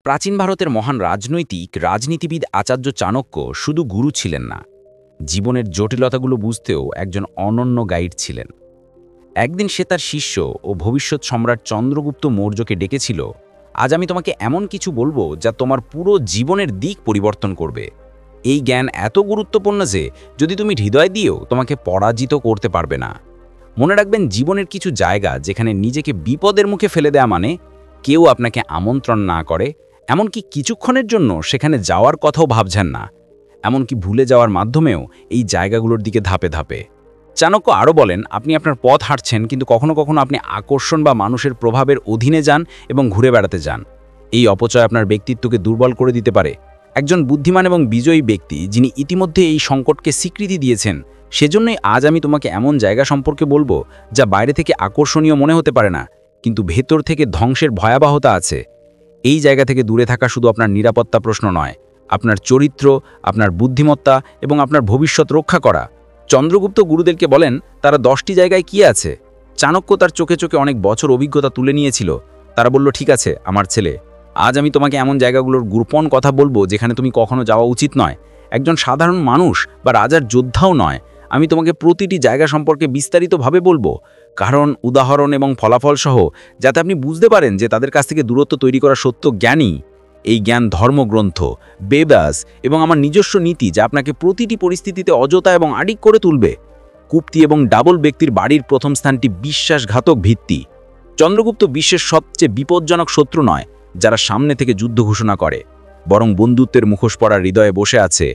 প্রাচীন ভারতের মহান রাজনীতিবিদ আচার্য চাণক্য শুধু গুরু ছিলেন না, জীবনের জটিলতাগুলো বুঝতেও একজন অনন্য গাইড ছিলেন। একদিন সে তার শিষ্য ও ভবিষ্যৎ সম্রাট চন্দ্রগুপ্ত মৌর্যকে ডেকেছিল, আজ আমি তোমাকে এমন কিছু বলবো যা তোমার পুরো জীবনের দিক পরিবর্তন করবে। এই জ্ঞান এত গুরুত্বপূর্ণ যে যদি তুমি হৃদয় দিয়েও তোমাকে পরাজিত করতে পারবে না। মনে রাখবেন, জীবনের কিছু জায়গা যেখানে নিজেকে বিপদের মুখে ফেলে দেয়া মানে কেউ আপনাকে আমন্ত্রণ না করে, এমনকি কিছুক্ষণের জন্য সেখানে যাওয়ার কথাও ভাবছেন না, এমনকি ভুলে যাওয়ার মাধ্যমেও এই জায়গাগুলোর দিকে ধাপে ধাপে। চাণক্য আরও বলেন, আপনি আপনার পথ হাঁটছেন, কিন্তু কখনো কখনো আপনি আকর্ষণ বা মানুষের প্রভাবের অধীনে যান এবং ঘুরে বেড়াতে যান। এই অপচয় আপনার ব্যক্তিত্বকে দুর্বল করে দিতে পারে। একজন বুদ্ধিমান এবং বিজয়ী ব্যক্তি যিনি ইতিমধ্যে এই সংকটকে স্বীকৃতি দিয়েছেন, সেজন্যই আজ আমি তোমাকে এমন জায়গা সম্পর্কে বলবো যা বাইরে থেকে আকর্ষণীয় মনে হতে পারে না, কিন্তু ভেতর থেকে ধ্বংসের ভয়াবহতা আছে। এই জায়গা থেকে দূরে থাকা শুধু আপনার নিরাপত্তা প্রশ্ন নয়, আপনার চরিত্র, আপনার বুদ্ধিমত্তা এবং আপনার ভবিষ্যৎ রক্ষা করা। চন্দ্রগুপ্ত গুরুদেরকে বলেন তারা 10টি জায়গায় কি আছে। চাণক্য তার চোখে চোখে অনেক বছর অভিজ্ঞতা তুলে নিয়েছিল। তারা বলল, ঠিক আছে আমার ছেলে, আজ আমি তোমাকে এমন জায়গাগুলোর গোপন কথা বলবো যেখানে তুমি কখনো যাওয়া উচিত নয়। একজন সাধারণ মানুষ বা রাজার যোদ্ধাও নয়, আমি তোমাকে প্রতিটি জায়গা সম্পর্কে বিস্তারিতভাবে বলবো, কারণ উদাহরণ এবং ফলাফল সহ, যাতে আপনি বুঝতে পারেন যে তাদের কাছ থেকে দূরত্ব তৈরি করা সত্য জ্ঞানী। এই জ্ঞান ধর্মগ্রন্থ, বেদাস এবং আমার নিজস্ব নীতি যা আপনাকে প্রতিটি পরিস্থিতিতে অযথা এবং আড়িক করে তুলবে। কুপ্তি এবং ডাবল ব্যক্তির বাড়ির প্রথম স্থানটি বিশ্বাসঘাতক ভিত্তি। চন্দ্রগুপ্ত বিশ্বের সবচেয়ে বিপজ্জনক শত্রু নয় যারা সামনে থেকে যুদ্ধ ঘোষণা করে, বরং বন্ধুত্বের মুখোশ পরা হৃদয়ে বসে আছে।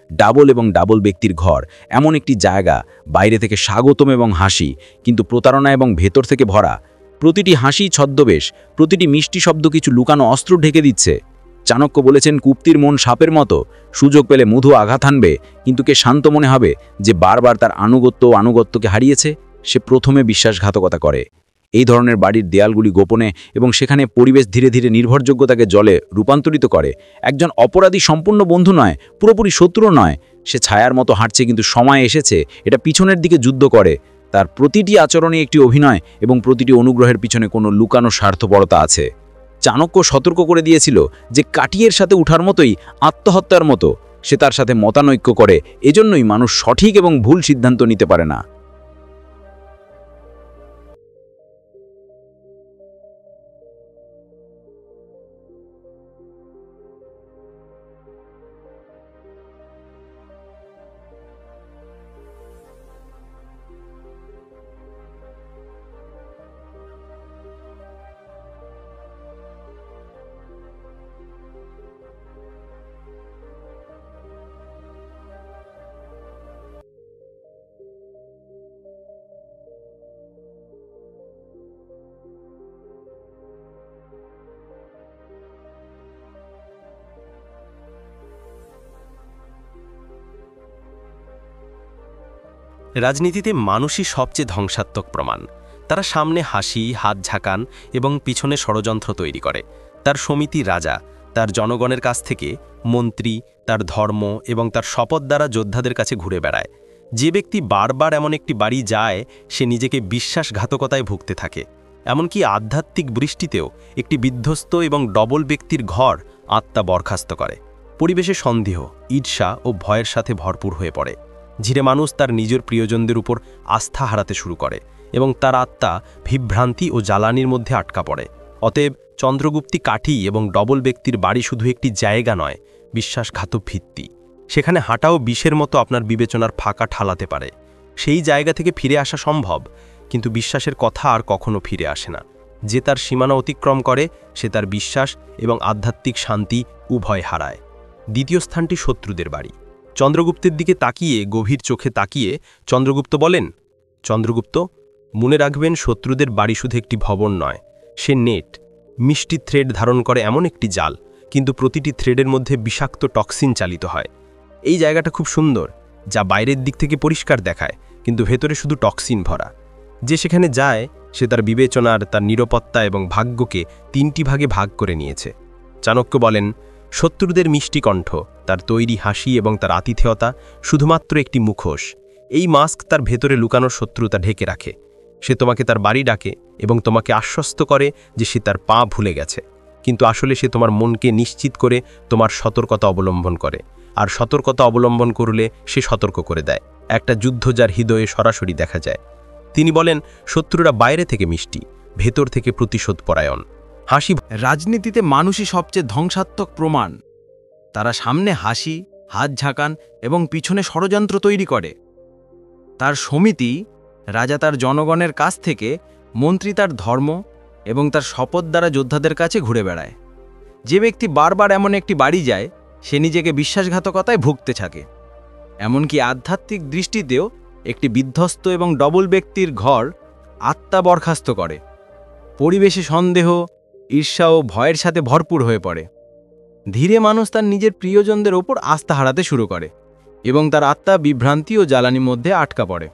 ডাবল ব্যক্তির ঘর এমন একটি জায়গা, বাইরে থেকে স্বাগতম এবং হাসি, কিন্তু প্রতারণা এবং ভেতর থেকে ভরা। প্রতিটি হাসি ছদ্মবেশ, প্রতিটি মিষ্টি শব্দ কিছু লুকানো অস্ত্র ঢেকে দিচ্ছে। চাণক্য বলেছেন, কুপ্তির মন সাপের মতো, সুযোগ পেলে মধু আঘাত হানবে, কিন্তু কে শান্ত মনে হবে যে বারবার তার আনুগত্যকে হারিয়েছে, সে প্রথমে বিশ্বাসঘাতকতা করে। এই ধরনের বাড়ির দেয়ালগুলি গোপনে এবং সেখানে পরিবেশ ধীরে ধীরে নির্ভরযোগ্যতাকে জলে রূপান্তরিত করে। একজন অপরাধী সম্পূর্ণ বন্ধু নয়, পুরোপুরি শত্রু নয়। সে ছায়ার মতো হাঁটছে, কিন্তু সময় এসেছে এটা পিছনের দিকে যুদ্ধ করে। তার প্রতিটি আচরণে একটি অভিনয় এবং প্রতিটি অনুগ্রহের পিছনে কোনো লুকানো স্বার্থপরতা আছে। চাণক্য সতর্ক করে দিয়েছিল যে কাটিয়ের সাথে উঠার মতোই আত্মহত্যার মতো, সে তার সাথে মতানৈক্য করে। এজন্যই মানুষ সঠিক এবং ভুল সিদ্ধান্ত নিতে পারে না। রাজনীতিতে মানুষই সবচেয়ে ধ্বংসাত্মক প্রমাণ। তারা সামনে হাসি, হাত ঝাঁকান এবং পিছনে ষড়যন্ত্র তৈরি করে। তার সমিতি রাজা তার জনগণের কাছ থেকে, মন্ত্রী তার ধর্ম এবং তার শপথ দ্বারা যোদ্ধাদের কাছে ঘুরে বেড়ায়। যে ব্যক্তি বারবার এমন একটি বাড়ি যায়, সে নিজেকে বিশ্বাসঘাতকতায় ভুগতে থাকে। এমনকি আধ্যাত্মিক বৃষ্টিতেও একটি বিধ্বস্ত এবং ডবল ব্যক্তির ঘর আত্মা বরখাস্ত করে। পরিবেশে সন্দেহ, ঈর্ষা ও ভয়ের সাথে ভরপুর হয়ে পড়ে। ধীরে মানুষ তার নিজের প্রিয়জনদের উপর আস্থা হারাতে শুরু করে এবং তার আত্মা বিভ্রান্তি ও জ্বালানির মধ্যে আটকা পড়ে। অতএব চন্দ্রগুপ্তি কাঠি এবং ডবল ব্যক্তির বাড়ি শুধু একটি জায়গা নয়, বিশ্বাসঘাতক ভিত্তি। সেখানে হাঁটাও বিষের মতো আপনার বিবেচনার ফাঁকা ঠালাতে পারে। সেই জায়গা থেকে ফিরে আসা সম্ভব, কিন্তু বিশ্বাসের কথা আর কখনো ফিরে আসে না। যে তার সীমানা অতিক্রম করে, সে তার বিশ্বাস এবং আধ্যাত্মিক শান্তি উভয় হারায়। দ্বিতীয় স্থানটি শত্রুদের বাড়ি। চন্দ্রগুপ্তের দিকে তাকিয়ে, গভীর চোখে তাকিয়ে চন্দ্রগুপ্ত বলেন, চন্দ্রগুপ্ত, মনে রাখবেন, শত্রুদের বাড়ি শুধু একটি ভবন নয়, সে নেট, মিষ্টি থ্রেড ধারণ করে এমন একটি জাল, কিন্তু প্রতিটি থ্রেডের মধ্যে বিষাক্ত টক্সিন চালিত হয়। এই জায়গাটা খুব সুন্দর, যা বাইরের দিক থেকে পরিষ্কার দেখায়, কিন্তু ভেতরে শুধু টক্সিন ভরা। যে সেখানে যায়, সে তার বিবেচনার, তার নিরাপত্তা এবং ভাগ্যকে 3টি ভাগে ভাগ করে নিয়েছে। চাণক্য বলেন, শত্রুদের মিষ্টি কণ্ঠ, তার তৈরি হাসি এবং তার আতিথেয়তা শুধুমাত্র একটি মুখোশ। এই মাস্ক তার ভেতরে লুকানোর শত্রুতা ঢেকে রাখে। সে তোমাকে তার বাড়ি ডাকে এবং তোমাকে আশ্বস্ত করে যে সে তার পা ভুলে গেছে, কিন্তু আসলে সে তোমার মনকে নিশ্চিত করে তোমার সতর্কতা অবলম্বন করে, আর সতর্কতা অবলম্বন করলে সে সতর্ক করে দেয়। একটা যুদ্ধ যার হৃদয়ে সরাসরি দেখা যায়। তিনি বলেন, শত্রুরা বাইরে থেকে মিষ্টি, ভেতর থেকে প্রতিশোধ পরায়ণ। হাসি রাজনীতিতে মানুষই সবচেয়ে ধ্বংসাত্মক প্রমাণ। তারা সামনে হাসি, হাত ঝাঁকান এবং পিছনে ষড়যন্ত্র তৈরি করে। তার সমিতি, রাজা তার জনগণের কাছ থেকে, মন্ত্রী তার ধর্ম এবং তার শপথ দ্বারা যোদ্ধাদের কাছে ঘুরে বেড়ায়। যে ব্যক্তি বারবার এমন একটি বাড়ি যায়, সে নিজেকে বিশ্বাসঘাতকতায় ভুগতে থাকে। এমনকি আধ্যাত্মিক দৃষ্টিতেও একটি বিধ্বস্ত এবং ডবল ব্যক্তির ঘর আত্মা বরখাস্ত করে। পরিবেশে সন্দেহ, ঈর্ষা ও ভয়ের সাথে ভরপুর হয়ে পড়ে। ধীরে মানুষ তার নিজের প্রিয়জনদের ওপর আস্থা হারাতে শুরু করে এবং তার আত্মা বিভ্রান্তি ও জ্বালানির মধ্যে আটকা পড়ে।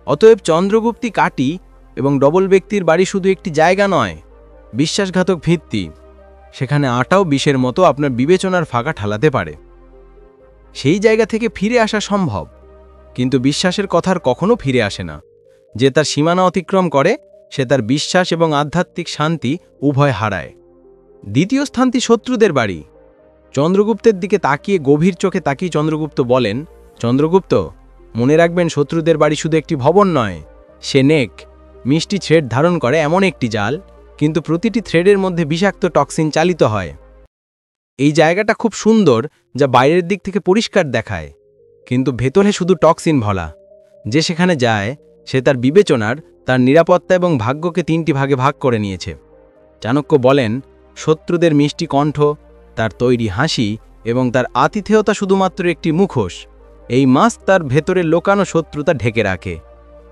অতএব চন্দ্রগুপ্তি কাটি এবং ডবল ব্যক্তির বাড়ি শুধু একটি জায়গা নয়, বিশ্বাসঘাতক ভিত্তি। সেখানে আটাও বিষের মতো আপনার বিবেচনার ফাঁকা ঠালাতে পারে। সেই জায়গা থেকে ফিরে আসা সম্ভব, কিন্তু বিশ্বাসের কথার কখনো ফিরে আসে না। যে তার সীমানা অতিক্রম করে, সে তার বিশ্বাস এবং আধ্যাত্মিক শান্তি উভয় হারায়। দ্বিতীয় স্থানটি শত্রুদের বাড়ি। চন্দ্রগুপ্তের দিকে তাকিয়ে গভীর চোখে তাকিয়ে চন্দ্রগুপ্ত বলেন, চন্দ্রগুপ্ত, মনে রাখবেন, শত্রুদের বাড়ি শুধু একটি ভবন নয়, সে নেক মিষ্টি থ্রেড ধারণ করে এমন একটি জাল, কিন্তু প্রতিটি থ্রেডের মধ্যে বিষাক্ত টক্সিন চালিত হয়। এই জায়গাটা খুব সুন্দর, যা বাইরের দিক থেকে পরিষ্কার দেখায়, কিন্তু ভেতরে শুধু টক্সিন ভরা। যে সেখানে যায়, সে তার বিবেচনার, তার নিরাপত্তা এবং ভাগ্যকে তিনটি ভাগে ভাগ করে নিয়েছে। চাণক্য বলেন, শত্রুদের মিষ্টি কণ্ঠ, তার তৈরি হাসি এবং তার আতিথেয়তা শুধুমাত্র একটি মুখোশ। এই মাস্ক তার ভেতরে লোকানো শত্রুতা ঢেকে রাখে।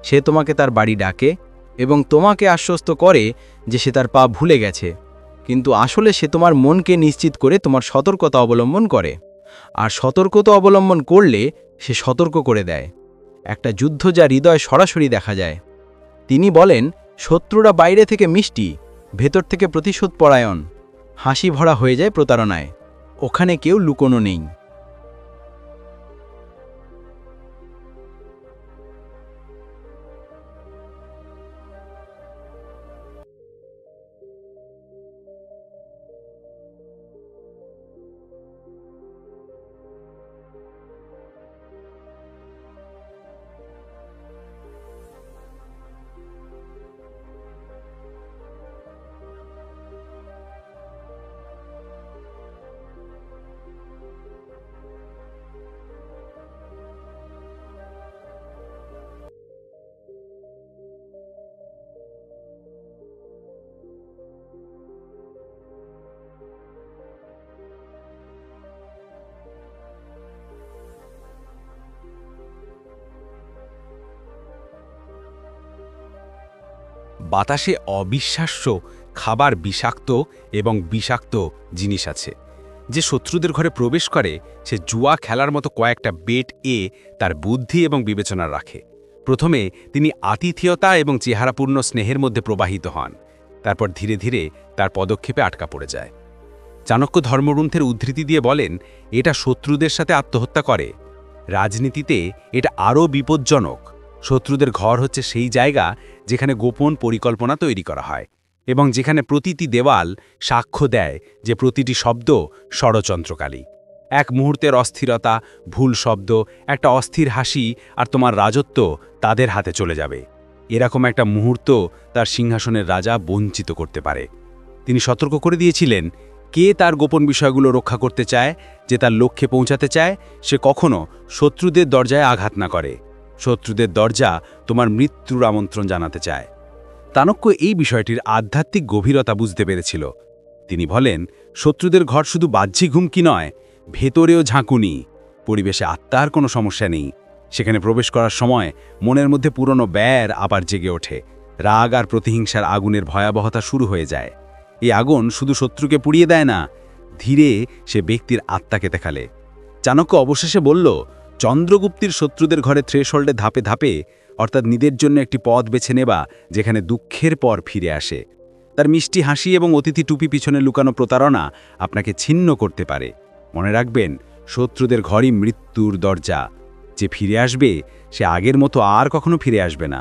সে তোমাকে তার বাড়ি ডাকে এবং তোমাকে আশ্বস্ত করে যে সে তার পা ভুলে গেছে, কিন্তু আসলে সে তোমার মনকে নিশ্চিত করে তোমার সতর্কতা অবলম্বন করে। আর সতর্কতা অবলম্বন করলে সে সতর্ক করে দেয়। একটা যুদ্ধ যা হৃদয় সরাসরি দেখা যায়। তিনি বলেন, শত্রুরা বাইরে থেকে মিষ্টি, ভেতর থেকে প্রতিশোধ পরায়ণ। হাসি ভরা হয়ে যায় প্রতারণায়। ওখানে কেউ লুকোনো নেই। বাতাসে অবিশ্বাস্য খাবার বিষাক্ত এবং বিষাক্ত জিনিস আছে। যে শত্রুদের ঘরে প্রবেশ করে, সে জুয়া খেলার মতো কয়েকটা বেট তার বুদ্ধি এবং বিবেচনা রাখে। প্রথমে তিনি আতিথেয়তা এবং চেহারাপূর্ণ স্নেহের মধ্যে প্রবাহিত হন, তারপর ধীরে ধীরে তার পদক্ষেপে আটকা পড়ে যায়। চাণক্য ধর্মগ্রন্থের উদ্ধৃতি দিয়ে বলেন, এটা শত্রুদের সাথে আত্মহত্যা করে। রাজনীতিতে এটা আরও বিপজ্জনক। শত্রুদের ঘর হচ্ছে সেই জায়গা যেখানে গোপন পরিকল্পনা তৈরি করা হয় এবং যেখানে প্রতিটি দেওয়াল সাক্ষ্য দেয় যে প্রতিটি শব্দ ষড়যন্ত্রকারী। এক মুহূর্তের অস্থিরতা, ভুল শব্দ, একটা অস্থির হাসি, আর তোমার রাজত্ব তাদের হাতে চলে যাবে। এরকম একটা মুহূর্ত তার সিংহাসনের রাজা বঞ্চিত করতে পারে। তিনি সতর্ক করে দিয়েছিলেন, কে তার গোপন বিষয়গুলো রক্ষা করতে চায়, যে তার লক্ষ্যে পৌঁছাতে চায়, সে কখনো শত্রুদের দরজায় আঘাত না করে। শত্রুদের দরজা তোমার মৃত্যুর আমন্ত্রণ জানাতে চায়। চাণক্য এই বিষয়টির আধ্যাত্মিক গভীরতা বুঝতে পেরেছিল। তিনি বলেন, শত্রুদের ঘর শুধু বাহ্যিক হুমকি নয়, ভেতরেও ঝাঁকুনি। পরিবেশে আত্মার কোনো সমস্যা নেই। সেখানে প্রবেশ করার সময় মনের মধ্যে পুরনো ব্যার আবার জেগে ওঠে। রাগ আর প্রতিহিংসার আগুনের ভয়াবহতা শুরু হয়ে যায়। এই আগুন শুধু শত্রুকে পুড়িয়ে দেয় না, ধীরে সে ব্যক্তির আত্মাকে দেখালে। চাণক্য অবশেষে বলল, চন্দ্রগুপ্তির শত্রুদের ঘরে থ্রেশহোল্ডে ধাপে ধাপে, অর্থাৎ নিজের জন্য একটি পথ বেছে নেবা যেখানে দুঃখের পর ফিরে আসে। তার মিষ্টি হাসি এবং অতিথি টুপি পিছনে লুকানো প্রতারণা আপনাকে ছিন্ন করতে পারে। মনে রাখবেন, শত্রুদের ঘরই মৃত্যুর দরজা। যে ফিরে আসবে, সে আগের মতো আর কখনো ফিরে আসবে না।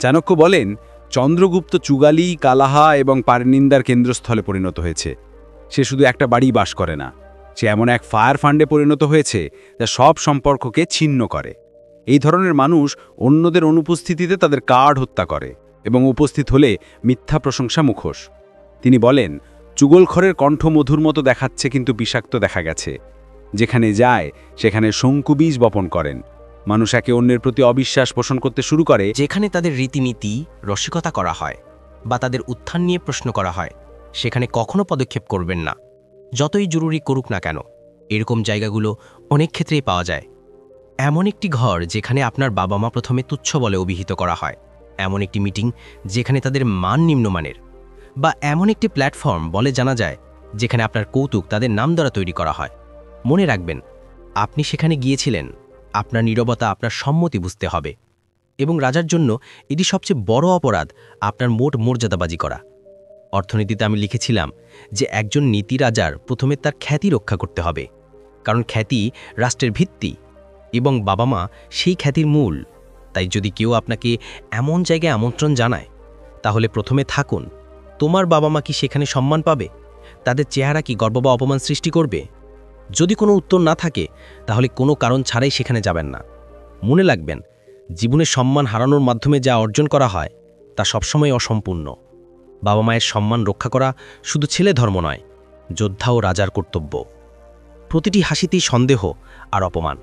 চাণক্য বলেন, চন্দ্রগুপ্ত চুগালি, কালাহা এবং পারনিন্দার কেন্দ্রস্থলে পরিণত হয়েছে। সে শুধু একটা বাড়িই বাস করে না, সে এমন এক ফায়ার ফান্ডে পরিণত হয়েছে যা সব সম্পর্ককে ছিন্ন করে। এই ধরনের মানুষ অন্যদের অনুপস্থিতিতে তাদের কার্ড হত্যা করে এবং উপস্থিত হলে মিথ্যা প্রশংসা মুখোশ। তিনি বলেন, চুগলখরের কণ্ঠ মধুর মতো দেখাচ্ছে কিন্তু বিষাক্ত দেখা গেছে। যেখানে যায় সেখানে শঙ্কুবীজ বপন করেন। মানুষ একে অন্যের প্রতি অবিশ্বাস পোষণ করতে শুরু করে। যেখানে তাদের রীতিনীতি রসিকতা করা হয় বা তাদের উত্থান নিয়ে প্রশ্ন করা হয়, সেখানে কখনো পদক্ষেপ করবেন না, যতই জরুরি করুক না কেন। এরকম জায়গাগুলো অনেক ক্ষেত্রেই পাওয়া যায়। এমন একটি ঘর যেখানে আপনার বাবা মা প্রথমে তুচ্ছ বলে অভিহিত করা হয়, এমন একটি মিটিং যেখানে তাদের মান নিম্নমানের, বা এমন একটি প্ল্যাটফর্ম বলে জানা যায় যেখানে আপনার কৌতুক তাদের নাম দ্বারা তৈরি করা হয়। মনে রাখবেন, আপনি সেখানে গিয়েছিলেন, আপনার নীরবতা আপনার সম্মতি বুঝতে হবে। এবং রাজার জন্য এটি সবচেয়ে বড় অপরাধ, আপনার মোট মর্যাদাবাজি করা। অর্থনীতিতে আমি লিখেছিলাম যে একজন নীতি রাজার প্রথমে তার খ্যাতি রক্ষা করতে হবে, কারণ খ্যাতি রাষ্ট্রের ভিত্তি এবং বাবা মা সেই খ্যাতির মূল। তাই যদি কেউ আপনাকে এমন জায়গায় আমন্ত্রণ জানায়, তাহলে প্রথমে থাকুন। তোমার বাবা মা কি সেখানে সম্মান পাবে? তাদের চেহারা কি গর্ব বা অপমান সৃষ্টি করবে? যদি কোনো উত্তর না থাকে, তাহলে কোনো কারণ ছাড়াই সেখানে যাবেন না। মনে রাখবেন, জীবনে সম্মান হারানোর মাধ্যমে যা অর্জন করা হয় তা সবসময় অসম্পূর্ণ। বাবা মায়ের সম্মান রক্ষা করা শুধু ছেলে ধর্ম নয়, যোদ্ধা ও রাজার কর্তব্য। প্রতিটি হাসিতেই সন্দেহ আর অপমান।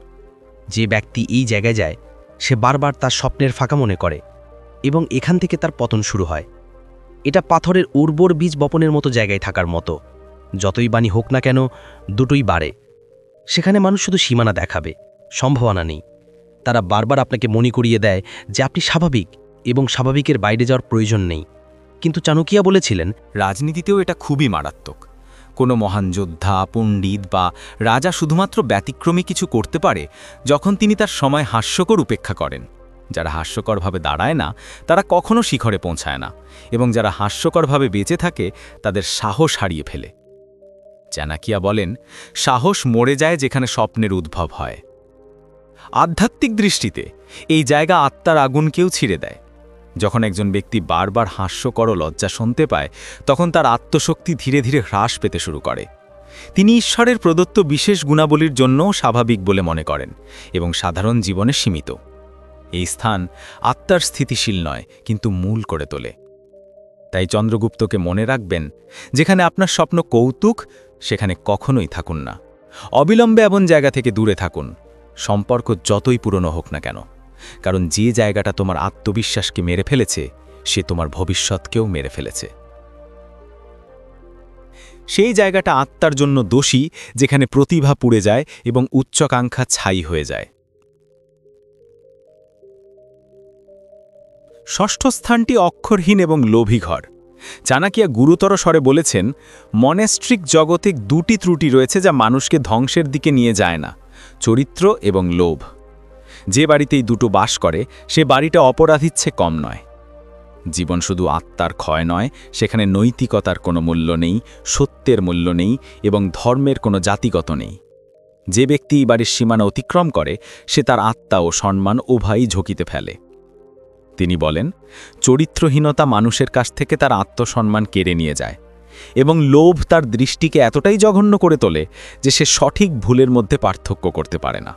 যে ব্যক্তি এই জায়গায় যায়, সে বারবার তার স্বপ্নের ফাঁকা মনে করে এবং এখান থেকে তার পতন শুরু হয়। এটা পাথরের উর্বর বীজ বপনের মতো জায়গায় থাকার মতো। যতই বাণী হোক না কেন, দুটোই বাড়ে। সেখানে মানুষ শুধু সীমানা দেখাবে, সম্ভাবনা নেই। তারা বারবার আপনাকে মনে করিয়ে দেয় যে আপনি স্বাভাবিক এবং স্বাভাবিকের বাইরে যাওয়ার প্রয়োজন নেই। কিন্তু চাণক্য বলেছিলেন, রাজনীতিতেও এটা খুবই মারাত্মক। কোনো মহান যোদ্ধা, পণ্ডিত বা রাজা শুধুমাত্র ব্যতিক্রমী কিছু করতে পারে যখন তিনি তার সময় হাস্যকর উপেক্ষা করেন। যারা হাস্যকরভাবে দাঁড়ায় না, তারা কখনো শিখরে পৌঁছায় না, এবং যারা হাস্যকরভাবে বেঁচে থাকে তাদের সাহস হারিয়ে ফেলে। চাণক্য বলেন, সাহস মরে যায় যেখানে স্বপ্নের উদ্ভব হয়। আধ্যাত্মিক দৃষ্টিতে এই জায়গা আত্মার আগুনকেও ছিঁড়ে দেয়। যখন একজন ব্যক্তি বারবার হাস্যকর ও লজ্জা শুনতে পায়, তখন তার আত্মশক্তি ধীরে ধীরে হ্রাস পেতে শুরু করে। তিনি ঈশ্বরের প্রদত্ত বিশেষ গুণাবলীর জন্যও স্বাভাবিক বলে মনে করেন এবং সাধারণ জীবনে সীমিত। এই স্থান আত্মার স্থিতিশীল নয়, কিন্তু মূল করে তোলে। তাই চন্দ্রগুপ্তকে মনে রাখবেন, যেখানে আপনার স্বপ্ন কৌতুক, সেখানে কখনোই থাকুন না। অবিলম্বে এমন জায়গা থেকে দূরে থাকুন, সম্পর্ক যতই পুরনো হোক না কেন। কারণ যে জায়গাটা তোমার আত্মবিশ্বাসকে মেরে ফেলেছে, সে তোমার ভবিষ্যৎকেও মেরে ফেলেছে। সেই জায়গাটা আত্মার জন্য দোষী, যেখানে প্রতিভা পুড়ে যায় এবং উচ্চাকাঙ্ক্ষা ছাই হয়ে যায়। ষষ্ঠ স্থানটি অক্ষরহীন এবং লোভী ঘর। চাণক্য গুরুতর স্বরে বলেছেন, মনেস্ট্রিক জগতে দুটি ত্রুটি রয়েছে যা মানুষকে ধ্বংসের দিকে নিয়ে যায় না: চরিত্র এবং লোভ। যে বাড়িতেই দুটো বাস করে, সে বাড়িটা অপরাধীর চেয়ে কম নয়। জীবন শুধু আত্মার ক্ষয় নয়, সেখানে নৈতিকতার কোনো মূল্য নেই, সত্যের মূল্য নেই এবং ধর্মের কোনো জাতিগত নেই। যে ব্যক্তি এই বাড়ির সীমানা অতিক্রম করে, সে তার আত্মা ও সম্মান উভয়ই ঝুঁকিতে ফেলে। তিনি বলেন, চরিত্রহীনতা মানুষের কাছ থেকে তার আত্মসম্মান কেড়ে নিয়ে যায়, এবং লোভ তার দৃষ্টিকে এতটাই জঘন্য করে তোলে যে সে সঠিক ভুলের মধ্যে পার্থক্য করতে পারে না।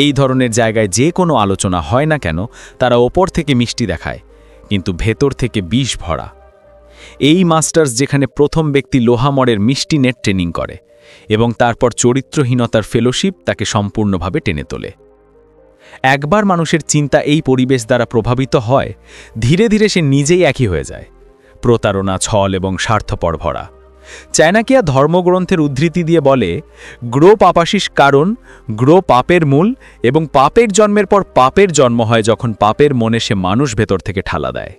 এই ধরনের জায়গায় যে কোনো আলোচনা হয় না কেন, তারা ওপর থেকে মিষ্টি দেখায়, কিন্তু ভেতর থেকে বিষ ভরা। এই মাস্টার্স যেখানে প্রথম ব্যক্তি লোহামরের মিষ্টি নেট ট্রেনিং করে এবং তারপর চরিত্রহীনতার ফেলোশিপ তাকে সম্পূর্ণভাবে টেনে তোলে। একবার মানুষের চিন্তা এই পরিবেশ দ্বারা প্রভাবিত হয়, ধীরে ধীরে সে নিজেই একই হয়ে যায়, প্রতারণা, ছল এবং স্বার্থপর ভরা। চাণক্য ধর্মগ্রন্থের উদ্ধৃতি দিয়ে বলে, গ্রো পাপাশিস কারণ, গ্রো পাপের মূল, এবং পাপের জন্মের পর পাপের জন্ম হয় যখন পাপের মনে সে মানুষ ভেতর থেকে ঠালা দেয়।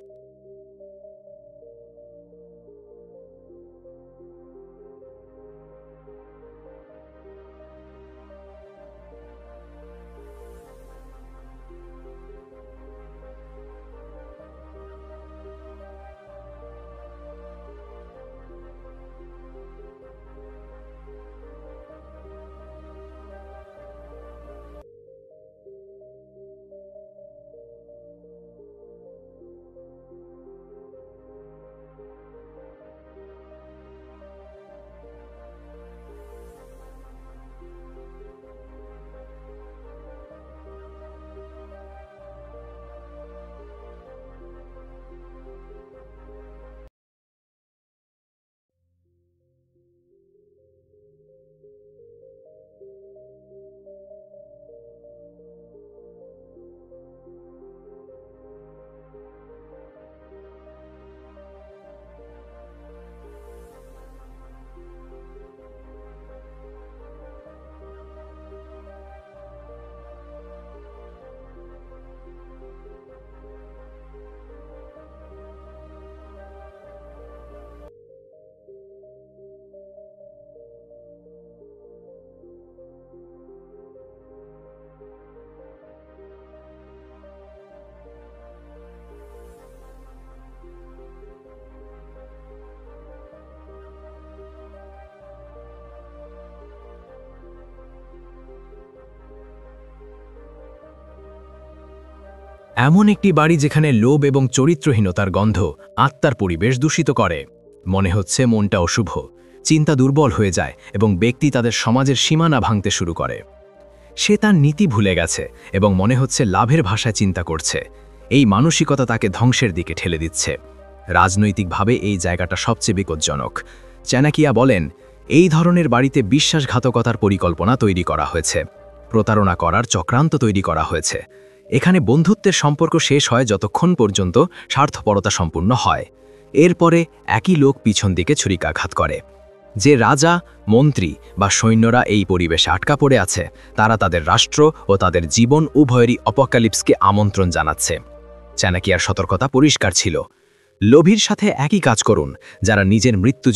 এমন একটি বাড়ি যেখানে লোভ এবং চরিত্রহীনতার গন্ধ আত্মার পরিবেশ দূষিত করে। মনে হচ্ছে মনটা অশুভ, চিন্তা দুর্বল হয়ে যায় এবং ব্যক্তি তাদের সমাজের সীমানা ভাঙতে শুরু করে। সে তার নীতি ভুলে গেছে এবং মনে হচ্ছে লাভের ভাষায় চিন্তা করছে। এই মানসিকতা তাকে ধ্বংসের দিকে ঠেলে দিচ্ছে। রাজনৈতিকভাবে এই জায়গাটা সবচেয়ে বিপজ্জনক। চাণক্য বলেন, এই ধরনের বাড়িতে বিশ্বাসঘাতকতার পরিকল্পনা তৈরি করা হয়েছে, প্রতারণা করার চক্রান্ত তৈরি করা হয়েছে। এখানে বন্ধুত্বের সম্পর্ক শেষ হয় যতক্ষণ পর্যন্ত স্বার্থপরতা সম্পূর্ণ হয়। এরপরে একই লোক পিছন দিকে ছুরিকাঘাত করে। যে রাজা, মন্ত্রী বা সৈন্যরা এই পরিবেশে আটকা পড়ে আছে, তারা তাদের রাষ্ট্র ও তাদের জীবন উভয়েরই অপোক্যালিপসকে আমন্ত্রণ জানাচ্ছে। চাণক্যের সতর্কতা পরিষ্কার ছিল, লোভীর সাথে একই কাজ করুন যারা নিজের মৃত্যু